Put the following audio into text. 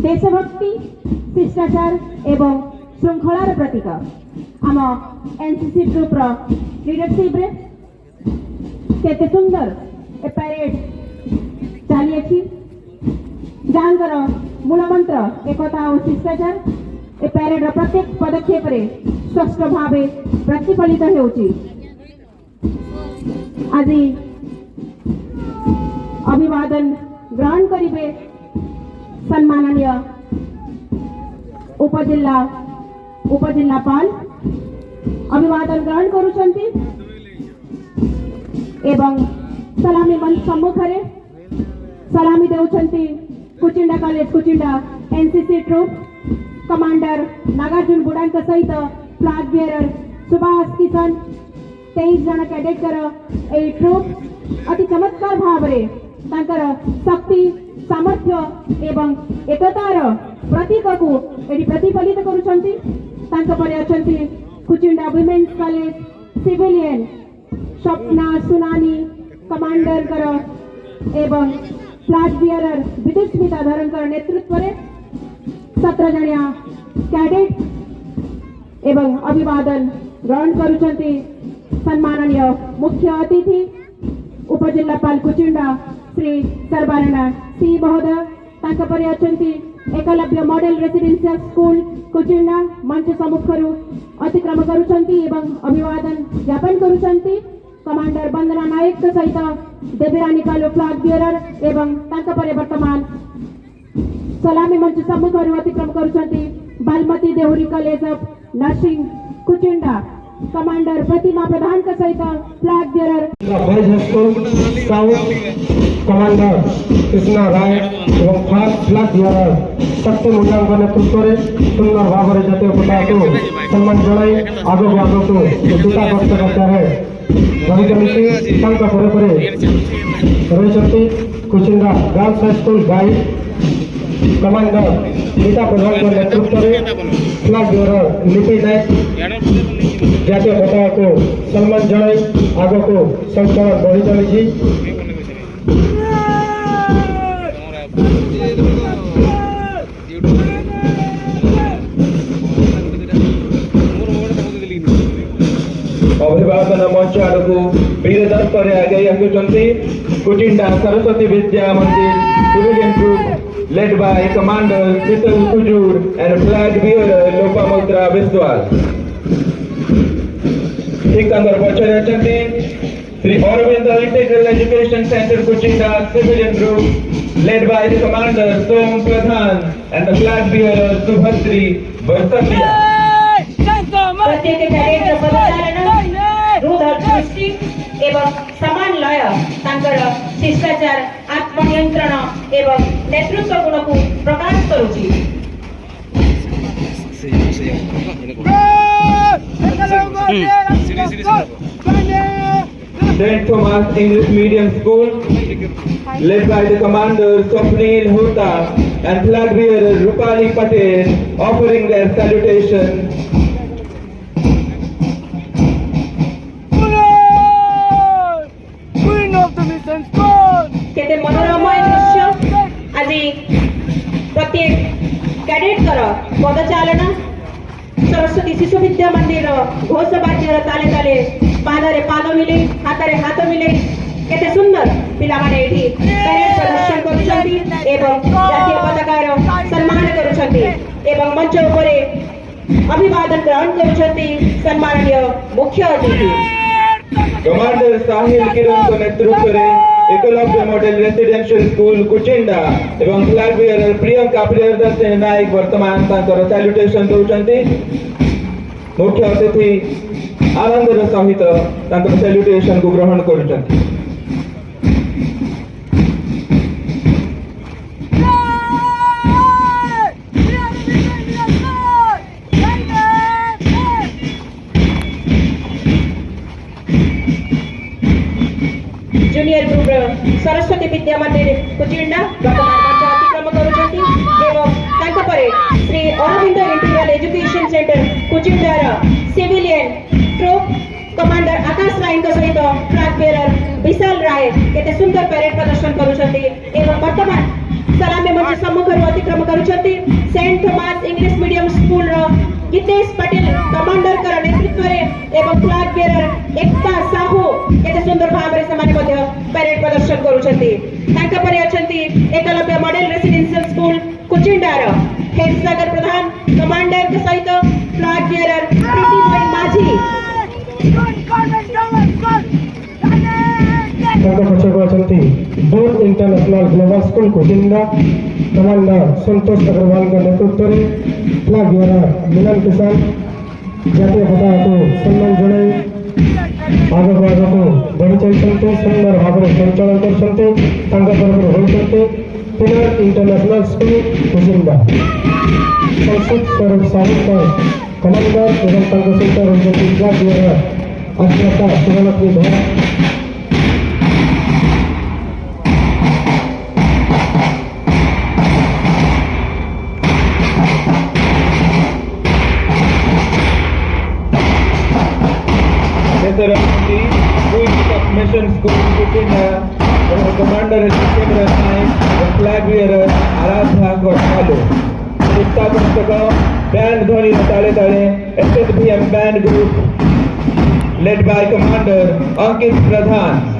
देशभक्ति शिष्टाचार एवं श्रृंखलार प्रतीक आम एनसीसी ट्रुप लीडरशिप रे केते सुंदर ए पैरेड चली जहाँकर मूल मंत्र एकता और शिष्टाचार ए पैरेड प्रत्येक पदक्षेप रे स्पष्ट भाव प्रतिफलित होउची। आज अभिवादन ग्रहण करिवे सम्माननीय उपजिल्लापाल अभिवादन ग्रहण करुछंती एवं सलामी मंच सम्मुखरे सलामी देउछंती Kuchinda college Kuchinda NCC troop commander Nagarjuna बुडांक सहित फ्लैग बेयरर सुभाष किशन 23 जन कैडेटर ए ट्रुप अति चमत्कार भाव रे तांकर शक्ति सामर्थ्य एवं एकतार प्रतीक को एटी प्रतिफलित करुछंती। तांक परे अछंती Kuchinda women's college civilian Swapna Sunani commander कर एवं फ्लैग बेयरर विदुस्मिता धरनकर नेतृत्व रे 17 जणिया कैडेट एवं अभिवादन ग्रहण करुछंती सम्माननीय मुख्य अतिथि उपजिल्लापाल कुचिंडा श्री सर्बानंद सी महोदय। तांक परे अछंती Eklavya model residential school Kuchinda मंच सम्मुखरु अतिक्रम करुछंती एवं अभिवादन ज्ञापन करुछंती कमांडर वंदना नायक सहित देवीरानी कालो फ्लैग बेयरर एवं तांक परे वर्तमान सलामी मंच सम्मुखरु अतिक्रम करुछंती Balmati Dehuri college of nursing Kuchinda commander Pratima Pradhan का सहित flag bearer commander Krishna Rai एवं फ्लैग बेयरर शक्ति मुंडांग नेतृत्व में सुंदर भाव में जातीय पताका को सम्मान जनाई आगो को दूता व्यक्त करता है। रवि कमिटी तांका परे परे रही Kuchinda girls high school guide commander Gita Pradhan के नेतृत्व में फ्लैग बेयरर लिपि नायक जातीय पताका को सम्मान जनाई आगो को संचालन बढ़ी चली। अभिवादन मंच आड़ को वीरदत्त आगे Kuchinda Saraswati Vidya Mandir civilian group led by commander Sheetal Kujur and flag bearer Lopamudra Biswas. ठीक अंदर पहुंचे Shri Aurobindo integral education centre Kuchinda civilian group led by the commander Som Pradhan and the flag bearer Subhadri Bartamia. प्रत्येक कैडेट पदचालन रुदर दृष्टि एवं समान लय तांकर शिष्टाचार आत्मनियंत्रण एवं नेतृत्व गुण को प्रकाश करुची। St. Thomas English Medium School led by the commander Swapnil Hota and flag bearer Rupali Patel offering their salutation. केते मनोरमय दृश्य आज प्रत्येक कैडेट कर पदचालन सरस्वती शिशु विद्या मंदिर घोष वाद्यर ताले ताले पादरे पाद मिले हाथरे हाथ मिले केते सुंदर पिला माने एठी पैरेड प्रदर्शन करूछंती एवं जातीय पताकार सम्मान करूछंती एवं मंच उपरे अभिवादन ग्रहण करूछंती सम्माननीय मुख्य अतिथि कमांडर साहिल किरण को नेतृत्व में Eklavya model residential school Kuchinda एवं फ्लैग बेयरर प्रियंका प्रियदर्शनी नायक वर्तमान तांकर सैल्यूटेशन दउचंती। मुख्य अतिथि आनंदर सहित तांकर सैल्यूटेशन को ग्रहण करूचंती। जूनियर ग्रुप सरस्वती विद्या मंदिर कुचिंडा वर्तमान मंच अतिक्रम करुछंती एवं तांका परे Shri Aurobindo integral education centre कुचिंडार civilian troop commander Akash Rai सहित फ्लैग बेयरर विशाल राय केते सुंदर पैरेड प्रदर्शन करुछंती एवं वर्तमान सलामी मंच सम्मुखରୁ ଅତିକ୍ରମ କରୁଛନ୍ତି ସେଣ୍ଟ ଥୋମାସ ଇଂଲିଶ ମିଡିୟମ ସ୍କୁଲର ଗୀତେଶ ପଟେଲ କମାଣ୍ଡରଙ୍କର ନେତୃତ୍ୱରେ ଏବଂ ଫ୍ଲାଗ ବେରର ଏକତା ସାହୁ କେତେ ସୁନ୍ଦର ଭାବରେ ସେମାନେ ମଧ୍ୟ ପ୍ୟାରେଡ ପ୍ରଦର୍ଶନ କରୁଛନ୍ତି। ତାଙ୍କ ପରେ ଅଛନ୍ତି ଏକଲବ୍ୟ ମଡେଲ ରେସିଡେନ୍ସିଆଲ ସ୍କୁଲ କୁଚିଣ୍ଡାର ହେଡ ସାଗର ପ୍ରଧାନ କମାଣ୍ଡରଙ୍କ ସହିତ ଫ୍ଲାଗ ବେରର ପ୍ରୀତି ଭାଇ ମାଝୀ। पछक अच्छा Doon international global school Kuchinda commander Santosh Agarwal का नेतृत्व में फ्लैग बेरर मिलन किसान जातीय पताका को सम्मान जनाई आगक को बढ़ी चलते सुंदर भाव में संचालन करते पिनर इंटरनेशनल स्कूल कुचिंडा संस्कृत स्वरूप साहित्य कमांडर एवं सहित फ्लैग बेरर अध्यक्ष Subansiri धोरा Mission School Kuchinda, Commander Chandra Naik, Flag Bearer Aradha Goswami. स्थापन सका बैंड ध्वनि ताले ताले SSBM band group led by Commander Ankit Pradhan.